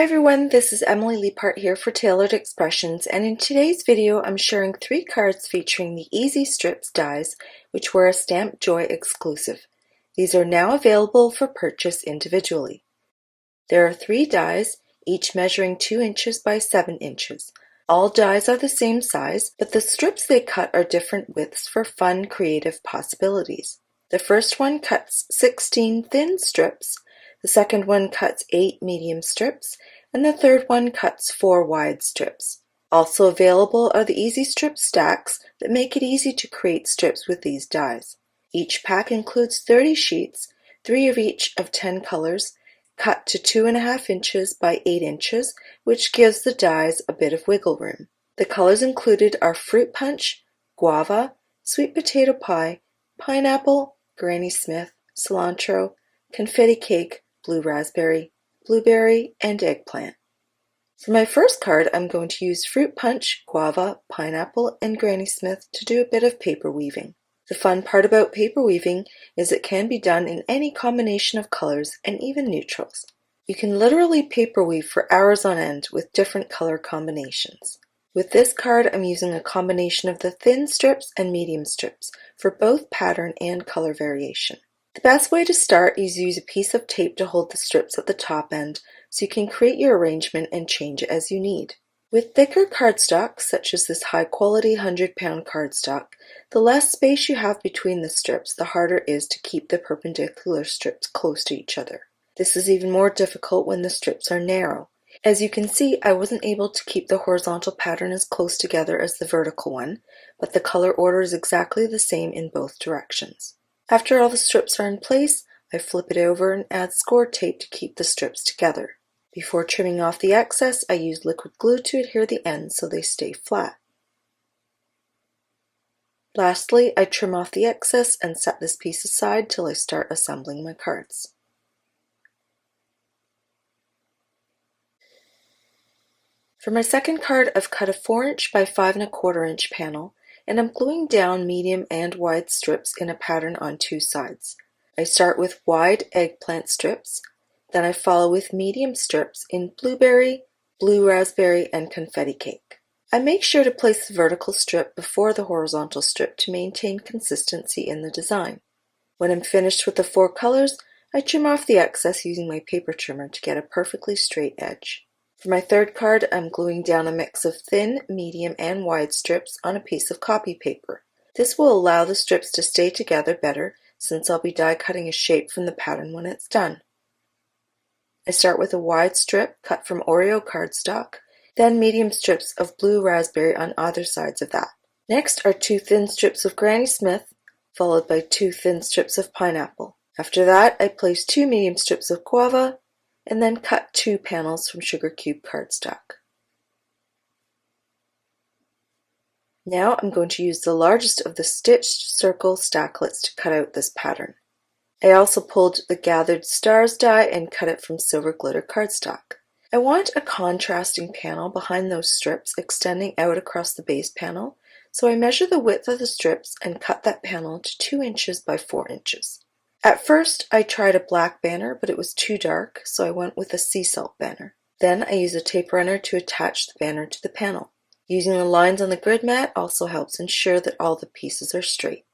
Hi everyone, this is Emily Leapart here for Tailored Expressions, and in today's video I'm sharing 3 cards featuring the Easy Strips dies, which were a Stamp Joy exclusive. These are now available for purchase individually. There are 3 dies, each measuring 2 inches by 7 inches. All dies are the same size, but the strips they cut are different widths for fun, creative possibilities. The first one cuts 16 thin strips, the second one cuts 8 medium strips, and the third one cuts 4 wide strips. Also available are the Easy Strip stacks that make it easy to create strips with these dies. Each pack includes 30 sheets, 3 of each of 10 colors, cut to 2.5 inches by 8 inches, which gives the dies a bit of wiggle room. The colors included are Fruit Punch, Guava, Sweet Potato Pie, Pineapple, Granny Smith, Cilantro, Confetti Cake, Blue Raspberry, Blueberry, and Eggplant. For my first card, I'm going to use Fruit Punch, Guava, Pineapple, and Granny Smith to do a bit of paper weaving. The fun part about paper weaving is it can be done in any combination of colors and even neutrals. You can literally paper weave for hours on end with different color combinations. With this card, I'm using a combination of the thin strips and medium strips for both pattern and color variation. The best way to start is use a piece of tape to hold the strips at the top end so you can create your arrangement and change it as you need. With thicker cardstock, such as this high-quality 100-pound cardstock, the less space you have between the strips, the harder it is to keep the perpendicular strips close to each other. This is even more difficult when the strips are narrow. As you can see, I wasn't able to keep the horizontal pattern as close together as the vertical one, but the color order is exactly the same in both directions. After all the strips are in place, I flip it over and add score tape to keep the strips together. Before trimming off the excess, I use liquid glue to adhere the ends so they stay flat. Lastly, I trim off the excess and set this piece aside till I start assembling my cards. For my second card, I've cut a 4" by 5¼ panel, and I'm gluing down medium and wide strips in a pattern on 2 sides. I start with wide eggplant strips, then I follow with medium strips in blueberry, blue raspberry, and confetti cake. I make sure to place the vertical strip before the horizontal strip to maintain consistency in the design. When I'm finished with the 4 colors, I trim off the excess using my paper trimmer to get a perfectly straight edge. For my third card, I'm gluing down a mix of thin, medium, and wide strips on a piece of copy paper. This will allow the strips to stay together better since I'll be die cutting a shape from the pattern when it's done. I start with a wide strip cut from Oreo cardstock, then medium strips of blue raspberry on either sides of that. Next are 2 thin strips of Granny Smith, followed by 2 thin strips of pineapple. After that, I place 2 medium strips of guava, and then cut 2 panels from sugar cube cardstock. Now I'm going to use the largest of the stitched circle stacklets to cut out this pattern. I also pulled the Gathered Stars die and cut it from silver glitter cardstock. I want a contrasting panel behind those strips extending out across the base panel, so I measure the width of the strips and cut that panel to 2 inches by 4 inches. At first, I tried a black banner, but it was too dark, so I went with a sea salt banner. Then I used a tape runner to attach the banner to the panel. Using the lines on the grid mat also helps ensure that all the pieces are straight.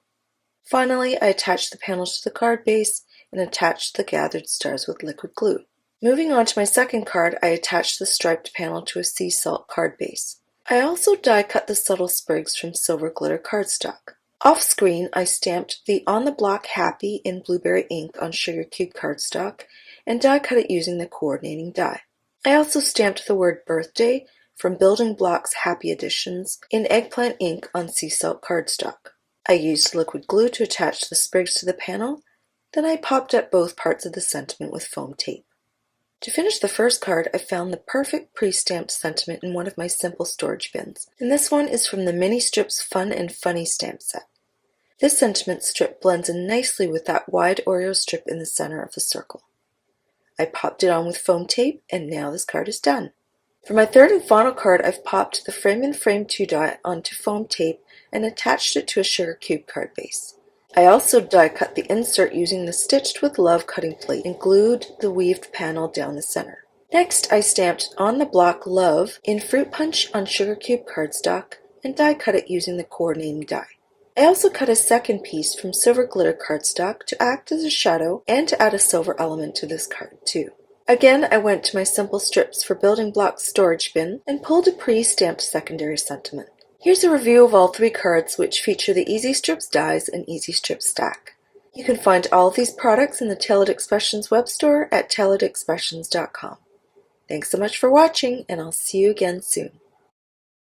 Finally, I attached the panels to the card base and attached the gathered stars with liquid glue. Moving on to my second card, I attached the striped panel to a sea salt card base. I also die cut the subtle sprigs from silver glitter cardstock. Off screen, I stamped the On the Block Happy in blueberry ink on sugar cube cardstock and die cut it using the coordinating die. I also stamped the word birthday from Building Blocks Happy Editions in eggplant ink on sea salt cardstock. I used liquid glue to attach the sprigs to the panel, then I popped up both parts of the sentiment with foam tape. To finish the first card, I found the perfect pre-stamped sentiment in one of my simple storage bins, and this one is from the Mini Strips Fun and Funny stamp set. This sentiment strip blends in nicely with that wide Oreo strip in the center of the circle. I popped it on with foam tape, and now this card is done. For my third and final card, I've popped the Frame and Frame 2 die onto foam tape and attached it to a sugar cube card base. I also die cut the insert using the Stitched with Love cutting plate and glued the weaved panel down the center. Next, I stamped on the block Love in Fruit Punch on Sugar Cube cardstock and die cut it using the coordinating die. I also cut a second piece from silver glitter cardstock to act as a shadow and to add a silver element to this card too. Again, I went to my Simple Strips for Building Blocks storage bin and pulled a pre-stamped secondary sentiment. Here's a review of all 3 cards which feature the Easy Strips dies and Easy Strips stack. You can find all of these products in the Tailored Expressions web store at tailoredexpressions.com. Thanks so much for watching, and I'll see you again soon.